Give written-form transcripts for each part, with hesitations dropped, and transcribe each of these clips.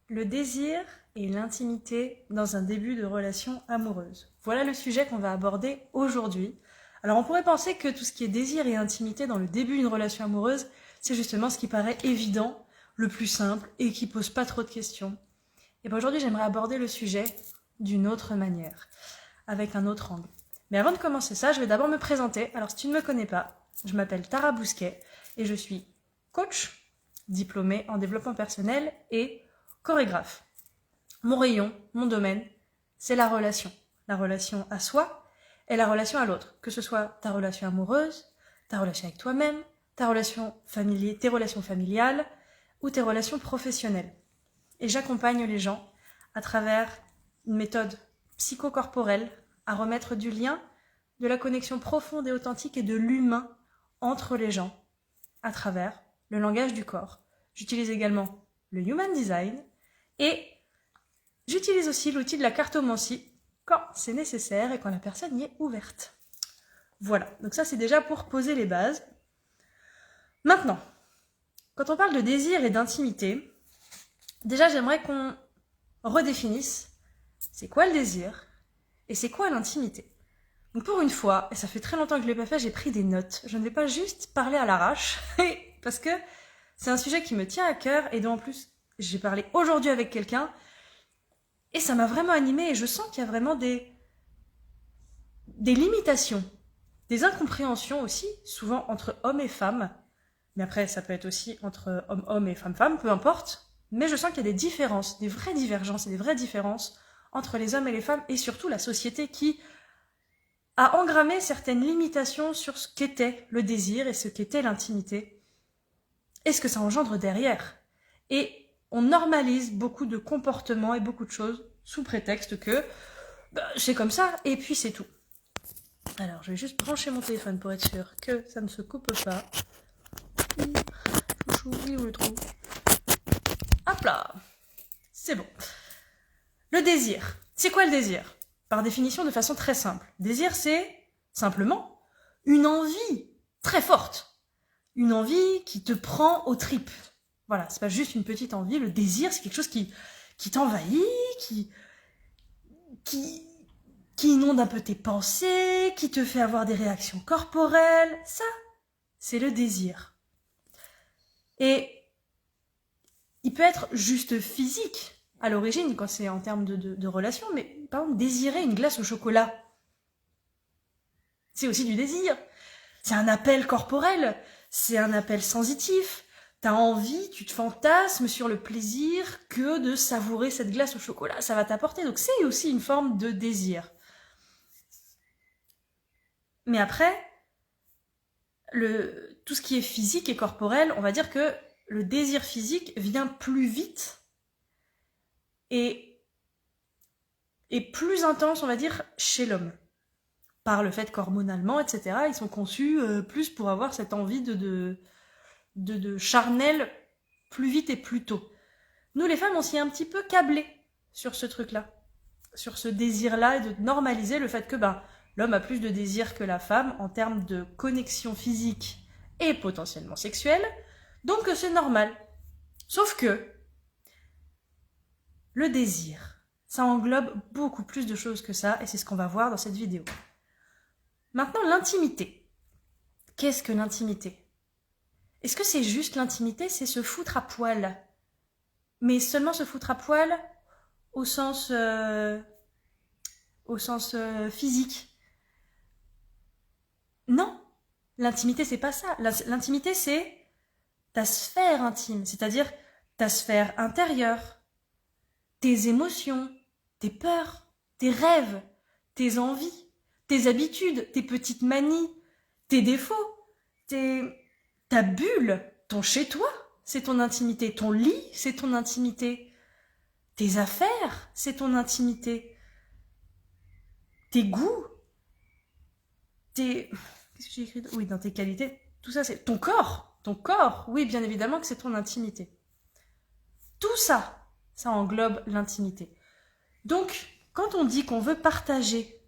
Le désir et l'intimité dans un début de relation amoureuse. Voilà le sujet qu'on va aborder aujourd'hui. Alors on pourrait penser que tout ce qui est désir et intimité dans le début d'une relation amoureuse, c'est justement ce qui paraît évident, le plus simple et qui pose pas trop de questions. Et bien aujourd'hui j'aimerais aborder le sujet d'une autre manière, avec un autre angle. Mais avant de commencer ça, je vais d'abord me présenter. Alors si tu ne me connais pas, je m'appelle Tara Bousquet et je suis coach, diplômée en développement personnel et chorégraphe. Mon rayon, mon domaine, c'est la relation. La relation à soi et la relation à l'autre. Que ce soit ta relation amoureuse, ta relation avec toi-même, tes relations familiales ou tes relations professionnelles. Et j'accompagne les gens à travers une méthode psychocorporelle à remettre du lien, de la connexion profonde et authentique et de l'humain entre les gens à travers le langage du corps. J'utilise également le Human Design et j'utilise aussi l'outil de la cartomancie quand c'est nécessaire et quand la personne y est ouverte. Voilà, donc ça c'est déjà pour poser les bases. Maintenant, quand on parle de désir et d'intimité, déjà j'aimerais qu'on redéfinisse c'est quoi le désir et c'est quoi l'intimité. Donc pour une fois, et ça fait très longtemps que je ne l'ai pas fait, j'ai pris des notes. Je ne vais pas juste parler à l'arrache, parce que c'est un sujet qui me tient à cœur et dont en plus j'ai parlé aujourd'hui avec quelqu'un et ça m'a vraiment animée et je sens qu'il y a vraiment des limitations, des incompréhensions aussi, souvent entre hommes et femmes, mais après ça peut être aussi entre hommes et femmes, peu importe, mais je sens qu'il y a des différences, des vraies divergences et des vraies différences entre les hommes et les femmes et surtout la société qui a engrammé certaines limitations sur ce qu'était le désir et ce qu'était l'intimité et ce que ça engendre derrière. Et on normalise beaucoup de comportements et beaucoup de choses sous prétexte que c'est comme ça et puis c'est tout. Alors je vais juste brancher mon téléphone pour être sûr que ça ne se coupe pas. Chouchou, oui, on le trouve. Hop là, c'est bon. Le désir. C'est quoi le désir ? Par définition, de façon très simple. Désir, c'est simplement une envie très forte. Une envie qui te prend aux tripes. Voilà, c'est pas juste une petite envie. Le désir, c'est quelque chose qui t'envahit, qui inonde un peu tes pensées, qui te fait avoir des réactions corporelles. Ça, c'est le désir. Et il peut être juste physique à l'origine, quand c'est en termes de relation, mais par exemple, désirer une glace au chocolat, c'est aussi du désir. C'est un appel corporel, c'est un appel sensitif. T'as envie, tu te fantasmes sur le plaisir que de savourer cette glace au chocolat, ça va t'apporter. Donc c'est aussi une forme de désir. Mais après, tout ce qui est physique et corporel, on va dire que le désir physique vient plus vite et plus intense, on va dire, chez l'homme. Par le fait qu'hormonalement, etc., ils sont conçus plus pour avoir cette envie de charnel plus vite et plus tôt. Nous, les femmes, on s'y est un petit peu câblés sur ce truc-là, sur ce désir-là, et de normaliser le fait que l'homme a plus de désir que la femme en termes de connexion physique et potentiellement sexuelle, donc c'est normal. Sauf que le désir, ça englobe beaucoup plus de choses que ça, et c'est ce qu'on va voir dans cette vidéo. Maintenant, l'intimité. Qu'est-ce que l'intimité ? Est-ce que c'est juste l'intimité ? C'est se foutre à poil. Mais seulement se foutre à poil au sens physique. Non, l'intimité, c'est pas ça. L'intimité, c'est ta sphère intime, c'est-à-dire ta sphère intérieure, tes émotions, tes peurs, tes rêves, tes envies, tes habitudes, tes petites manies, tes défauts, ta bulle, ton chez-toi, c'est ton intimité. Ton lit, c'est ton intimité. Tes affaires, c'est ton intimité. Tes goûts, qu'est-ce que j'ai écrit ? Oui, dans tes qualités. Tout ça, c'est ton corps. Ton corps, oui, bien évidemment que c'est ton intimité. Tout ça, ça englobe l'intimité. Donc, quand on dit qu'on veut partager,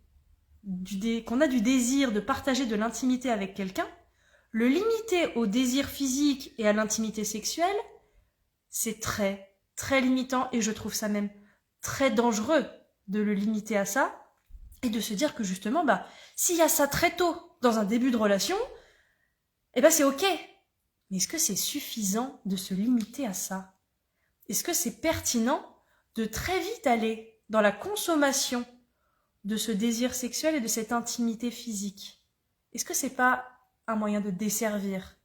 qu'on a du désir de partager de l'intimité avec quelqu'un, le limiter au désir physique et à l'intimité sexuelle, c'est très, très limitant, et je trouve ça même très dangereux de le limiter à ça, et de se dire que justement, s'il y a ça très tôt dans un début de relation, c'est ok. Mais est-ce que c'est suffisant de se limiter à ça? Est-ce que c'est pertinent de très vite aller dans la consommation de ce désir sexuel et de cette intimité physique? Est-ce que c'est pas un moyen de desservir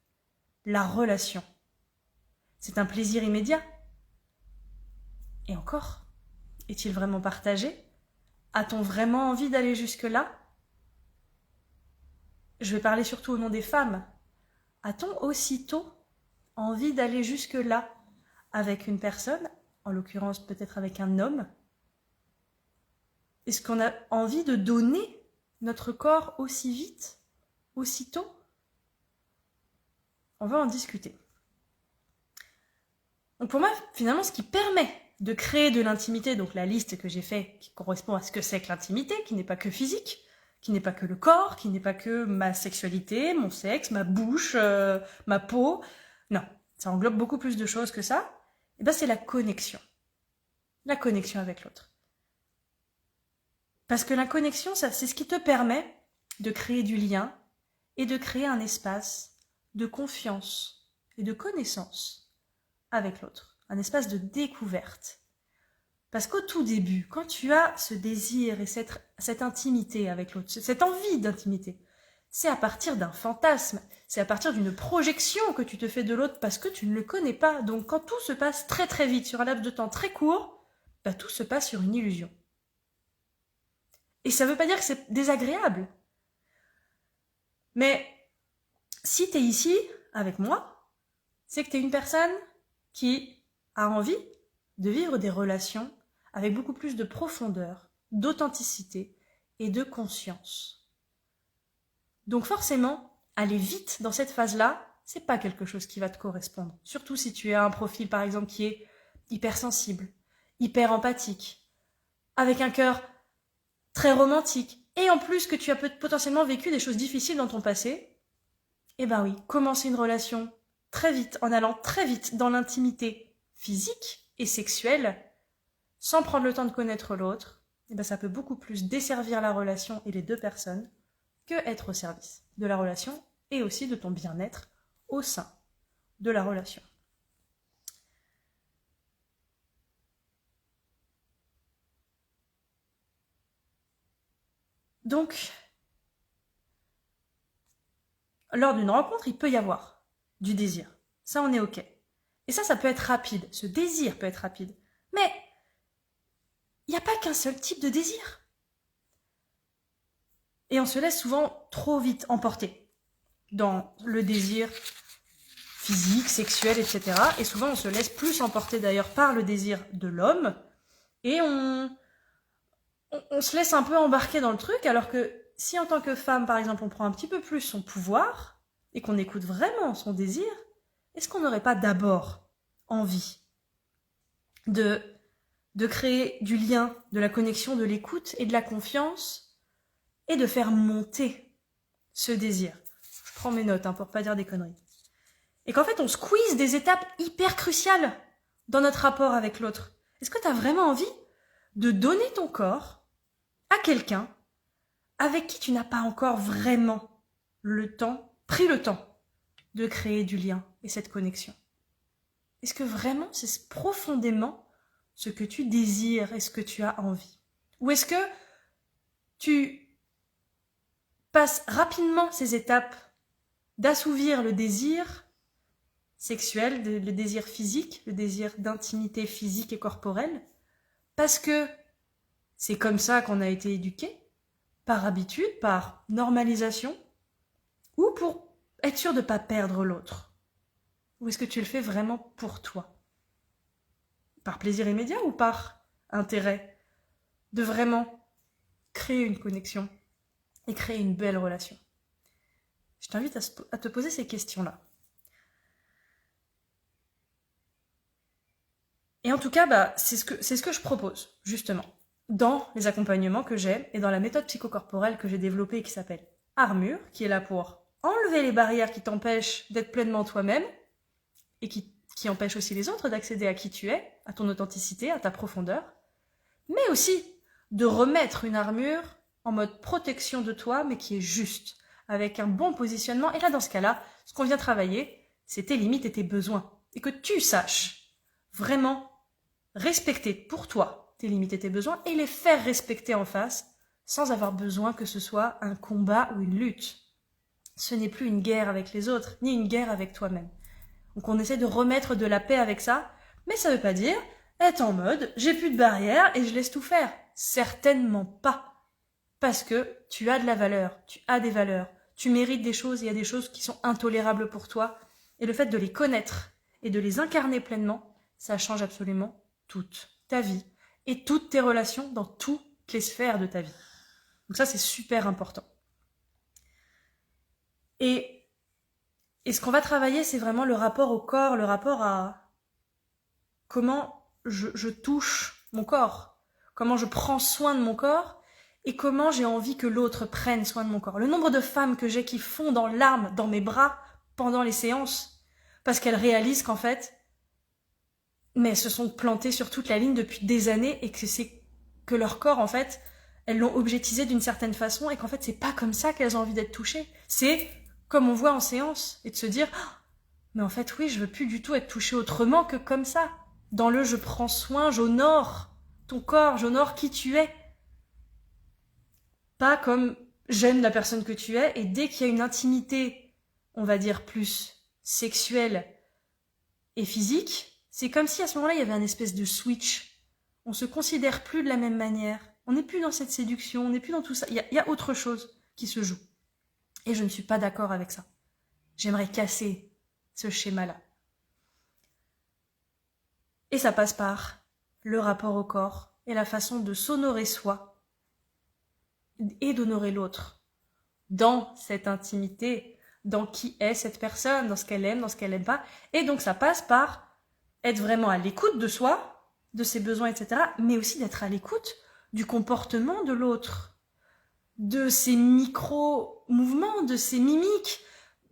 la relation? C'est un plaisir immédiat. Et encore, est-il vraiment partagé? A-t-on vraiment envie d'aller jusque-là? Je vais parler surtout au nom des femmes. A-t-on aussitôt envie d'aller jusque-là avec une personne, en l'occurrence peut-être avec un homme? Est-ce qu'on a envie de donner notre corps aussi vite, aussitôt? On va en discuter. Donc pour moi, finalement, ce qui permet de créer de l'intimité, donc la liste que j'ai faite qui correspond à ce que c'est que l'intimité, qui n'est pas que physique, qui n'est pas que le corps, qui n'est pas que ma sexualité, mon sexe, ma bouche, ma peau. Non, ça englobe beaucoup plus de choses que ça. C'est la connexion. La connexion avec l'autre. Parce que la connexion, c'est ce qui te permet de créer du lien et de créer un espace de confiance et de connaissance avec l'autre. Un espace de découverte. Parce qu'au tout début, quand tu as ce désir et cette intimité avec l'autre, cette envie d'intimité, c'est à partir d'un fantasme, c'est à partir d'une projection que tu te fais de l'autre parce que tu ne le connais pas. Donc quand tout se passe très très vite, sur un laps de temps très court, tout se passe sur une illusion. Et ça ne veut pas dire que c'est désagréable. Mais si tu es ici avec moi, c'est que tu es une personne qui a envie de vivre des relations avec beaucoup plus de profondeur, d'authenticité et de conscience. Donc forcément, aller vite dans cette phase-là, c'est pas quelque chose qui va te correspondre. Surtout si tu as un profil, par exemple, qui est hypersensible, hyper empathique, avec un cœur très romantique, et en plus que tu as potentiellement vécu des choses difficiles dans ton passé, oui, commencer une relation très vite, en allant très vite dans l'intimité physique et sexuelle, sans prendre le temps de connaître l'autre, ça peut beaucoup plus desservir la relation et les deux personnes que être au service de la relation et aussi de ton bien-être au sein de la relation. Donc, lors d'une rencontre, il peut y avoir du désir. Ça, on est OK. Et ça peut être rapide. Ce désir peut être rapide. Mais il n'y a pas qu'un seul type de désir. Et on se laisse souvent trop vite emporter dans le désir physique, sexuel, etc. Et souvent, on se laisse plus emporter d'ailleurs par le désir de l'homme. Et on se laisse un peu embarquer dans le truc, alors que si en tant que femme, par exemple, on prend un petit peu plus son pouvoir et qu'on écoute vraiment son désir, est-ce qu'on n'aurait pas d'abord envie de créer du lien, de la connexion, de l'écoute et de la confiance et de faire monter ce désir? Je prends mes notes pour pas dire des conneries. Et qu'en fait, on squeeze des étapes hyper cruciales dans notre rapport avec l'autre. Est-ce que tu as vraiment envie de donner ton corps à quelqu'un avec qui tu n'as pas encore vraiment pris le temps de créer du lien et cette connexion? Est-ce que vraiment c'est profondément ce que tu désires et ce que tu as envie? Ou est-ce que tu passes rapidement ces étapes d'assouvir le désir sexuel, le désir physique, le désir d'intimité physique et corporelle, parce que c'est comme ça qu'on a été éduqué, par habitude, par normalisation, ou pour être sûr de ne pas perdre l'autre? Ou est-ce que tu le fais vraiment pour toi? Par plaisir immédiat ou par intérêt de vraiment créer une connexion et créer une belle relation? Je t'invite à te poser ces questions-là. Et en tout cas, c'est ce que je propose, justement, dans les accompagnements que j'ai et dans la méthode psychocorporelle que j'ai développée et qui s'appelle Armure, qui est là pour enlever les barrières qui t'empêchent d'être pleinement toi-même et qui qui empêche aussi les autres d'accéder à qui tu es, à ton authenticité, à ta profondeur, mais aussi de remettre une armure en mode protection de toi, mais qui est juste, avec un bon positionnement. Et là, dans ce cas-là, ce qu'on vient travailler, c'est tes limites et tes besoins. Et que tu saches vraiment respecter pour toi tes limites et tes besoins et les faire respecter en face, sans avoir besoin que ce soit un combat ou une lutte. Ce n'est plus une guerre avec les autres, ni une guerre avec toi-même. Donc on essaie de remettre de la paix avec ça, mais ça ne veut pas dire être en mode j'ai plus de barrières et je laisse tout faire. Certainement pas. Parce que tu as de la valeur, tu as des valeurs, tu mérites des choses, il y a des choses qui sont intolérables pour toi. Et le fait de les connaître et de les incarner pleinement, ça change absolument toute ta vie et toutes tes relations dans toutes les sphères de ta vie. Donc ça, c'est super important. Et ce qu'on va travailler, c'est vraiment le rapport au corps, le rapport à comment je touche mon corps, comment je prends soin de mon corps et comment j'ai envie que l'autre prenne soin de mon corps. Le nombre de femmes que j'ai qui fondent en larmes dans mes bras pendant les séances parce qu'elles réalisent qu'en fait, mais elles se sont plantées sur toute la ligne depuis des années et que c'est que leur corps, en fait, elles l'ont objetisé d'une certaine façon et qu'en fait, c'est pas comme ça qu'elles ont envie d'être touchées. C'est comme on voit en séance et de se dire oh, mais en fait, oui, je veux plus du tout être touchée autrement que comme ça. Dans le je prends soin, j'honore ton corps, j'honore qui tu es. Pas comme j'aime la personne que tu es et dès qu'il y a une intimité, on va dire plus sexuelle et physique, c'est comme si à ce moment-là, il y avait un espèce de switch. On se considère plus de la même manière. On n'est plus dans cette séduction, on n'est plus dans tout ça. Il y a autre chose qui se joue. Et je ne suis pas d'accord avec ça. J'aimerais casser ce schéma-là. Et ça passe par le rapport au corps et la façon de s'honorer soi et d'honorer l'autre dans cette intimité, dans qui est cette personne, dans ce qu'elle aime, dans ce qu'elle n'aime pas. Et donc ça passe par être vraiment à l'écoute de soi, de ses besoins, etc., mais aussi d'être à l'écoute du comportement de l'autre, de ses micro-mouvements, de ses mimiques,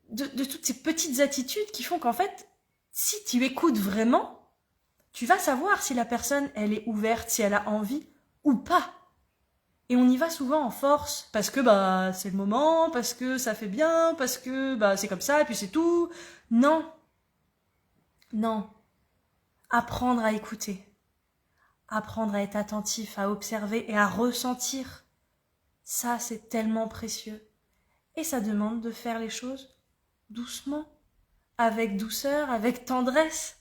de toutes ces petites attitudes qui font qu'en fait, si tu écoutes vraiment, tu vas savoir si la personne, elle est ouverte, si elle a envie ou pas. Et on y va souvent en force, parce que bah c'est le moment, parce que ça fait bien, parce que bah c'est comme ça, et puis c'est tout. Non. Non. Apprendre à écouter. Apprendre à être attentif, à observer et à ressentir. Ça, c'est tellement précieux. Et ça demande de faire les choses doucement, avec douceur, avec tendresse.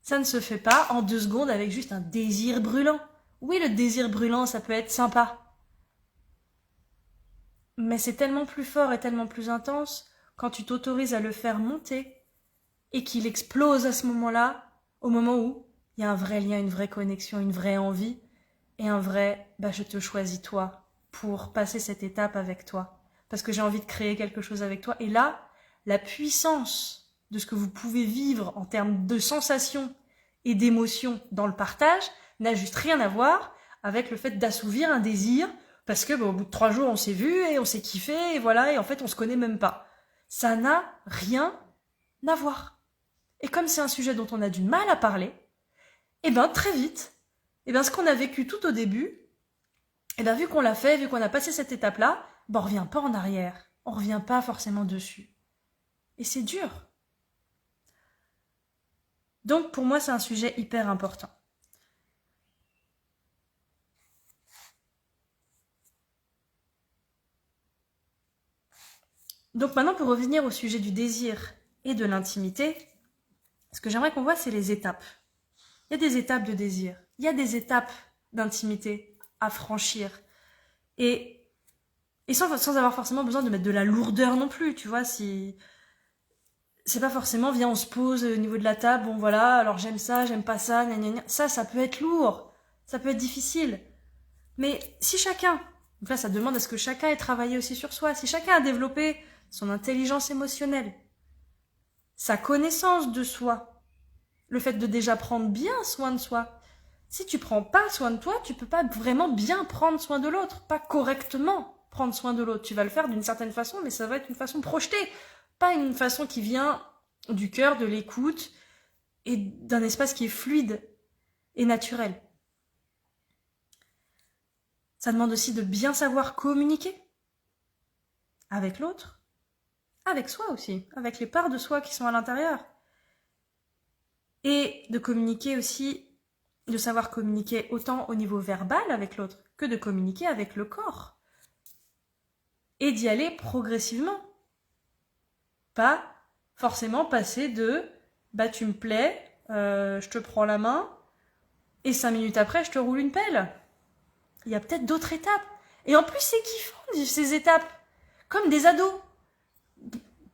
Ça ne se fait pas en 2 secondes avec juste un désir brûlant. Oui, le désir brûlant, ça peut être sympa. Mais c'est tellement plus fort et tellement plus intense quand tu t'autorises à le faire monter et qu'il explose à ce moment-là, au moment où il y a un vrai lien, une vraie connexion, une vraie envie et un vrai « je te choisis toi pour passer cette étape avec toi parce que j'ai envie de créer quelque chose avec toi ». Et là, la puissance de ce que vous pouvez vivre en termes de sensations et d'émotions dans le partage n'a juste rien à voir avec le fait d'assouvir un désir parce que au bout de 3 jours on s'est vu et on s'est kiffé et voilà et en fait on se connaît même pas. Ça n'a rien à voir. Et comme c'est un sujet dont on a du mal à parler, très vite, ce qu'on a vécu tout au début, vu qu'on l'a fait, vu qu'on a passé cette étape-là, on revient pas en arrière. On revient pas forcément dessus. Et c'est dur. Donc pour moi, c'est un sujet hyper important. Donc maintenant, pour revenir au sujet du désir et de l'intimité, ce que j'aimerais qu'on voit, c'est les étapes. Il y a des étapes de désir, il y a des étapes d'intimité à franchir. Et sans avoir forcément besoin de mettre de la lourdeur non plus, tu vois, si... C'est pas forcément, viens, on se pose au niveau de la table, bon voilà, alors j'aime ça, j'aime pas ça, gna gna gna. Ça peut être lourd, ça peut être difficile. Mais si chacun, donc là ça demande à ce que chacun ait travaillé aussi sur soi, si chacun a développé son intelligence émotionnelle, sa connaissance de soi, le fait de déjà prendre bien soin de soi. Si tu prends pas soin de toi, tu peux pas vraiment bien prendre soin de l'autre, pas correctement prendre soin de l'autre. Tu vas le faire d'une certaine façon, mais ça va être une façon projetée, pas une façon qui vient du cœur, de l'écoute et d'un espace qui est fluide et naturel. Ça demande aussi de bien savoir communiquer avec l'autre, avec soi aussi, avec les parts de soi qui sont à l'intérieur. Et de communiquer aussi, de savoir communiquer autant au niveau verbal avec l'autre que de communiquer avec le corps. Et d'y aller progressivement. Pas forcément passer de « tu me plais, je te prends la main, et 5 minutes après, je te roule une pelle ». Il y a peut-être d'autres étapes. Et en plus, c'est kiffant de vivre ces étapes. Comme des ados.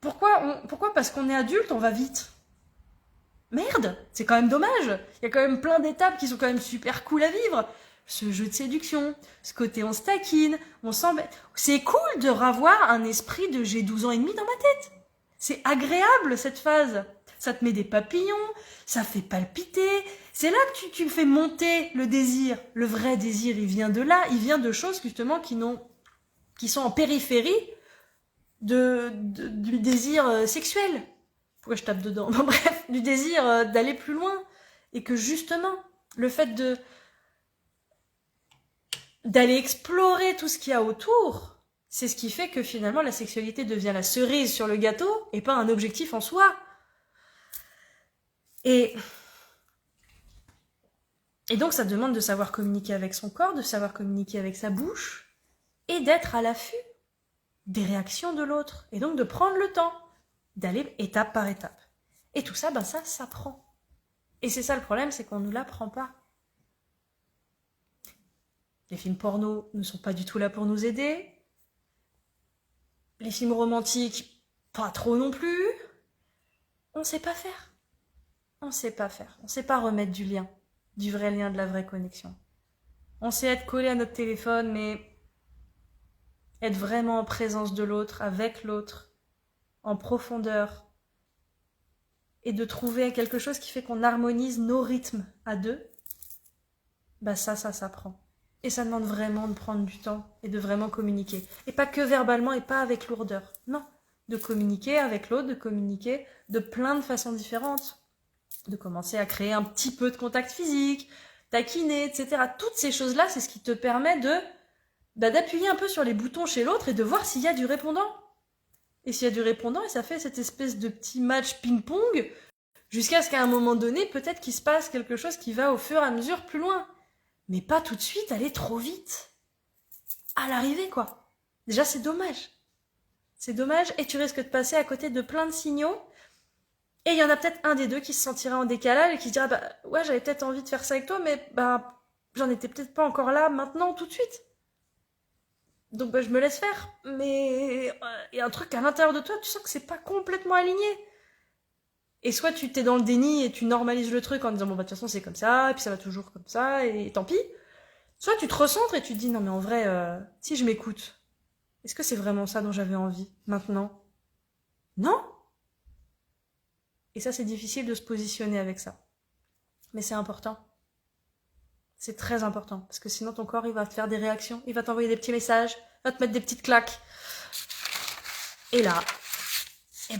Pourquoi parce qu'on est adulte, on va vite? Merde, c'est quand même dommage. Il y a quand même plein d'étapes qui sont quand même super cool à vivre. Ce jeu de séduction, ce côté on se taquine, on s'embête. C'est cool de revoir un esprit de j'ai 12 ans et demi dans ma tête. C'est agréable cette phase. Ça te met des papillons, ça fait palpiter. C'est là que tu fais monter le désir. Le vrai désir, il vient de là. Il vient de choses justement qui sont en périphérie du désir sexuel. Pourquoi je tape dedans? Bon, bref, du désir d'aller plus loin. Et que justement, le fait d'aller explorer tout ce qu'il y a autour, c'est ce qui fait que finalement la sexualité devient la cerise sur le gâteau et pas un objectif en soi. Et donc ça demande de savoir communiquer avec son corps, de savoir communiquer avec sa bouche et d'être à l'affût des réactions de l'autre. Et donc de prendre le temps d'aller étape par étape. Et tout ça, ça s'apprend. Et c'est ça le problème, c'est qu'on ne l'apprend pas. Les films porno ne sont pas du tout là pour nous aider. Les films romantiques, pas trop non plus. On sait pas faire. On sait pas faire. On sait pas remettre du lien. Du vrai lien, de la vraie connexion. On sait être collé à notre téléphone, mais être vraiment en présence de l'autre, avec l'autre, en profondeur, et de trouver quelque chose qui fait qu'on harmonise nos rythmes à deux, ça s'apprend. Et ça demande vraiment de prendre du temps et de vraiment communiquer. Et pas que verbalement et pas avec lourdeur. Non, de communiquer avec l'autre, de communiquer de plein de façons différentes. De commencer à créer un petit peu de contact physique, taquiner, etc. Toutes ces choses-là, c'est ce qui te permet d'appuyer un peu sur les boutons chez l'autre et de voir s'il y a du répondant. Et s'il y a du répondant, et ça fait cette espèce de petit match ping-pong, jusqu'à ce qu'à un moment donné, peut-être qu'il se passe quelque chose qui va au fur et à mesure plus loin. Mais pas tout de suite aller trop vite. À l'arrivée, quoi. Déjà, c'est dommage. C'est dommage, et tu risques de passer à côté de plein de signaux. Et il y en a peut-être un des deux qui se sentira en décalage et qui se dira ouais, j'avais peut-être envie de faire ça avec toi, mais j'en étais peut-être pas encore là maintenant tout de suite. Donc je me laisse faire, mais il y a un truc à l'intérieur de toi, tu sens que c'est pas complètement aligné. Et soit tu t'es dans le déni et tu normalises le truc en disant de toute façon c'est comme ça, et puis ça va toujours comme ça, et tant pis. Soit tu te recentres et tu te dis non mais en vrai, si je m'écoute, est-ce que c'est vraiment ça dont j'avais envie maintenant? Non. Et ça, c'est difficile de se positionner avec ça. Mais c'est important. C'est très important. Parce que sinon, ton corps, il va te faire des réactions. Il va t'envoyer des petits messages. Il va te mettre des petites claques. Et là,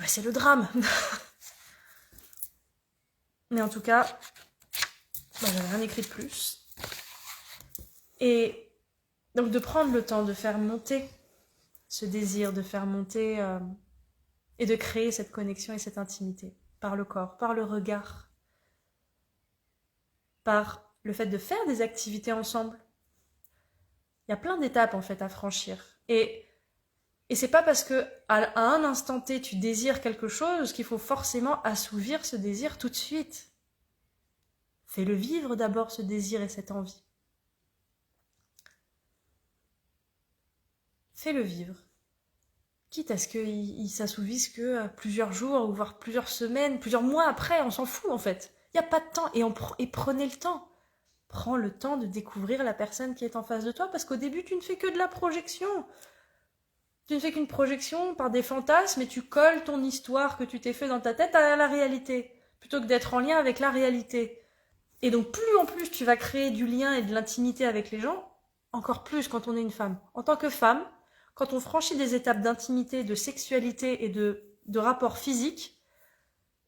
c'est le drame. Mais en tout cas, j'avais rien écrit de plus. Et donc, de prendre le temps de faire monter ce désir, de faire monter et de créer cette connexion et cette intimité. Par le corps, par le regard, par le fait de faire des activités ensemble. Il y a plein d'étapes en fait à franchir. Et c'est pas parce que à un instant T tu désires quelque chose qu'il faut forcément assouvir ce désir tout de suite. Fais-le vivre d'abord ce désir et cette envie. Fais-le vivre. Quitte à ce qu'il s'assouvisse que plusieurs jours, ou voire plusieurs semaines, plusieurs mois après, on s'en fout en fait. Il n'y a pas de temps, et prenez le temps. Prends le temps de découvrir la personne qui est en face de toi, parce qu'au début, tu ne fais que de la projection. Tu ne fais qu'une projection par des fantasmes, et tu colles ton histoire que tu t'es fait dans ta tête à la réalité, plutôt que d'être en lien avec la réalité. Et donc, plus en plus tu vas créer du lien et de l'intimité avec les gens, encore plus quand on est une femme. En tant que femme, quand on franchit des étapes d'intimité, de sexualité et de rapport physique,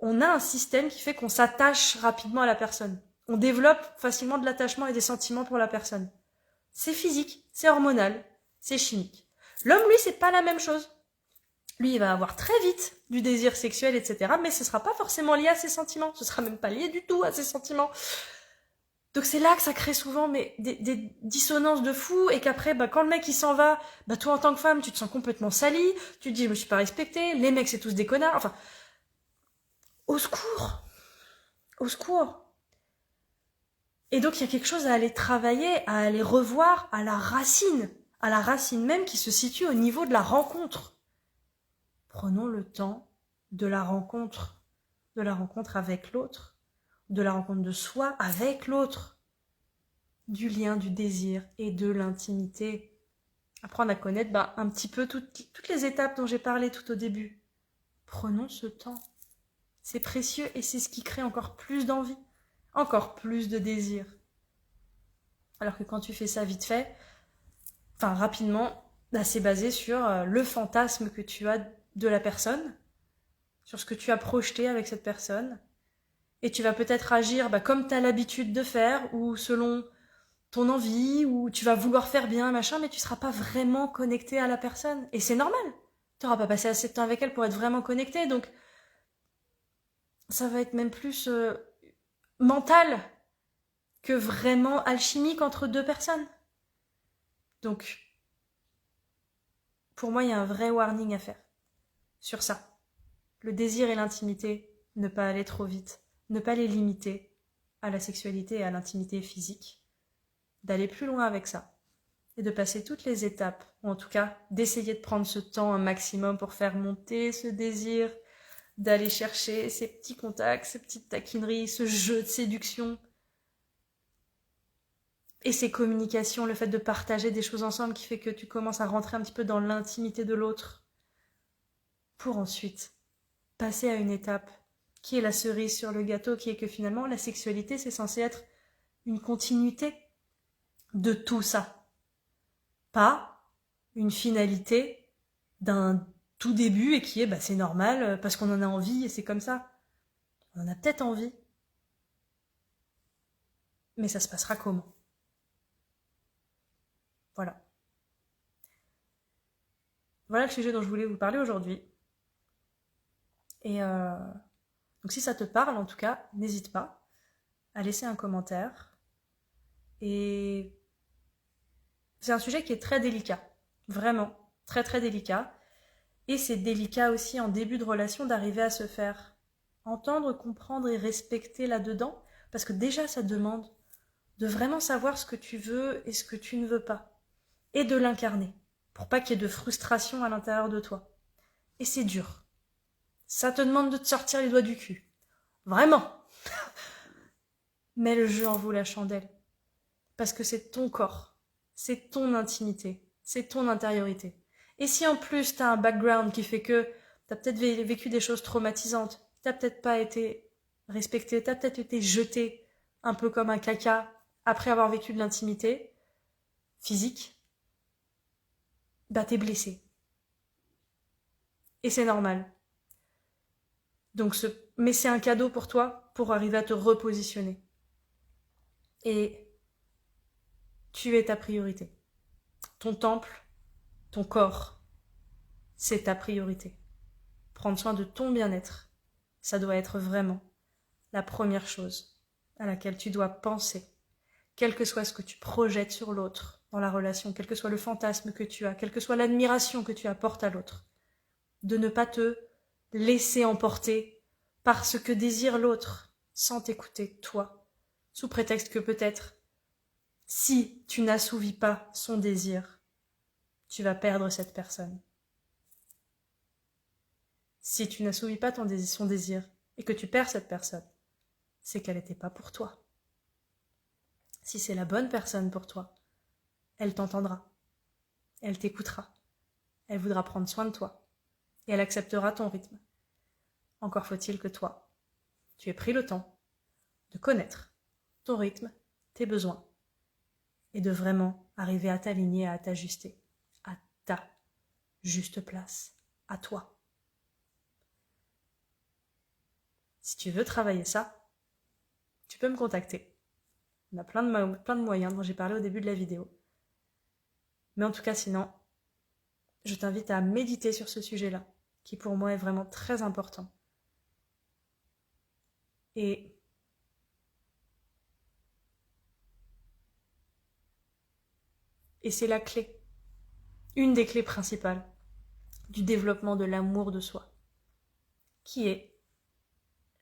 on a un système qui fait qu'on s'attache rapidement à la personne. On développe facilement de l'attachement et des sentiments pour la personne. C'est physique, c'est hormonal, c'est chimique. L'homme, lui, c'est pas la même chose. Lui, il va avoir très vite du désir sexuel, etc. Mais ce sera pas forcément lié à ses sentiments. Ce sera même pas lié du tout à ses sentiments. Donc c'est là que ça crée souvent des dissonances de fou et qu'après, quand le mec il s'en va, toi en tant que femme, tu te sens complètement salie, tu te dis je me suis pas respectée, les mecs c'est tous des connards, enfin, au secours, au secours. Et donc il y a quelque chose à aller travailler, à aller revoir à la racine même qui se situe au niveau de la rencontre. Prenons le temps de la rencontre avec l'autre, de la rencontre de soi avec l'autre, du lien, du désir et de l'intimité. Apprendre à connaître un petit peu toutes les étapes dont j'ai parlé tout au début. Prenons ce temps. C'est précieux et c'est ce qui crée encore plus d'envie, encore plus de désir. Alors que quand tu fais ça vite fait, rapidement, c'est basé sur le fantasme que tu as de la personne, sur ce que tu as projeté avec cette personne, et tu vas peut-être agir comme tu as l'habitude de faire, ou selon ton envie, ou tu vas vouloir faire bien, machin, mais tu seras pas vraiment connecté à la personne. Et c'est normal. Tu n'auras pas passé assez de temps avec elle pour être vraiment connecté, donc ça va être même plus mental que vraiment alchimique entre deux personnes. Donc, pour moi, il y a un vrai warning à faire sur ça. Le désir et l'intimité, ne pas aller trop vite, ne pas les limiter à la sexualité et à l'intimité physique, d'aller plus loin avec ça et de passer toutes les étapes, ou en tout cas d'essayer de prendre ce temps un maximum pour faire monter ce désir, d'aller chercher ces petits contacts, ces petites taquineries, ce jeu de séduction et ces communications, le fait de partager des choses ensemble qui fait que tu commences à rentrer un petit peu dans l'intimité de l'autre pour ensuite passer à une étape qui est la cerise sur le gâteau, qui est que finalement la sexualité c'est censé être une continuité de tout ça, pas une finalité d'un tout début et qui est c'est normal parce qu'on en a envie et c'est comme ça. On en a peut-être envie, mais ça se passera comment? Voilà. Voilà le sujet dont je voulais vous parler aujourd'hui. Et donc si ça te parle, en tout cas, n'hésite pas à laisser un commentaire. Et c'est un sujet qui est très délicat, vraiment, très très délicat. Et c'est délicat aussi en début de relation d'arriver à se faire entendre, comprendre et respecter là-dedans, parce que déjà ça demande de vraiment savoir ce que tu veux et ce que tu ne veux pas, et de l'incarner, pour pas qu'il y ait de frustration à l'intérieur de toi. Et c'est dur. Ça te demande de te sortir les doigts du cul. Vraiment. Mais le jeu en vaut la chandelle. Parce que c'est ton corps, c'est ton intimité, c'est ton intériorité. Et si en plus t'as un background qui fait que t'as peut-être vécu des choses traumatisantes, t'as peut-être pas été respecté, t'as peut-être été jeté un peu comme un caca après avoir vécu de l'intimité physique, t'es blessé. Et c'est normal. Donc mais c'est un cadeau pour toi pour arriver à te repositionner. Et tu es ta priorité. Ton temple, ton corps, c'est ta priorité. Prendre soin de ton bien-être, ça doit être vraiment la première chose à laquelle tu dois penser, quel que soit ce que tu projettes sur l'autre dans la relation, quel que soit le fantasme que tu as, quelle que soit l'admiration que tu apportes à l'autre, de ne pas te laisser emporter par ce que désire l'autre sans t'écouter toi, sous prétexte que peut-être, si tu n'assouvis pas son désir, tu vas perdre cette personne. Si tu n'assouvis pas son désir et que tu perds cette personne, c'est qu'elle n'était pas pour toi. Si c'est la bonne personne pour toi, elle t'entendra, elle t'écoutera, elle voudra prendre soin de toi et elle acceptera ton rythme. Encore faut-il que toi, tu aies pris le temps de connaître ton rythme, tes besoins et de vraiment arriver à t'aligner, à t'ajuster à ta juste place, à toi. Si tu veux travailler ça, tu peux me contacter. On a plein de moyens dont j'ai parlé au début de la vidéo. Mais en tout cas, sinon, je t'invite à méditer sur ce sujet-là, qui pour moi est vraiment très important. Et c'est la clé, une des clés principales du développement de l'amour de soi, qui est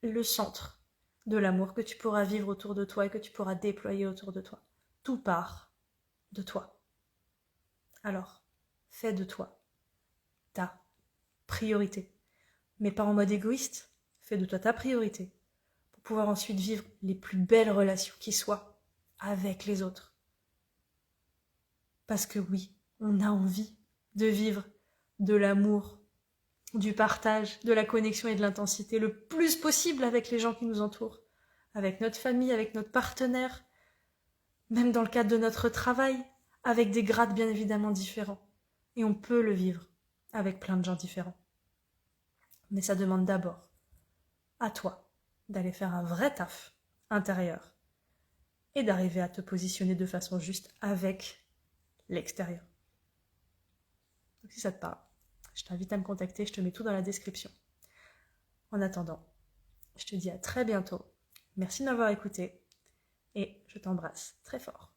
le centre de l'amour que tu pourras vivre autour de toi et que tu pourras déployer autour de toi. Tout part de toi. Alors, fais de toi ta priorité. Mais pas en mode égoïste, fais de toi ta priorité pour pouvoir ensuite vivre les plus belles relations qui soient avec les autres. Parce que oui, on a envie de vivre de l'amour, du partage, de la connexion et de l'intensité le plus possible avec les gens qui nous entourent, avec notre famille, avec notre partenaire, même dans le cadre de notre travail, avec des grades bien évidemment différents. Et on peut le vivre avec plein de gens différents. Mais ça demande d'abord à toi d'aller faire un vrai taf intérieur et d'arriver à te positionner de façon juste avec l'extérieur. Donc si ça te parle, je t'invite à me contacter, je te mets tout dans la description. En attendant, je te dis à très bientôt. Merci de m'avoir écouté et je t'embrasse très fort.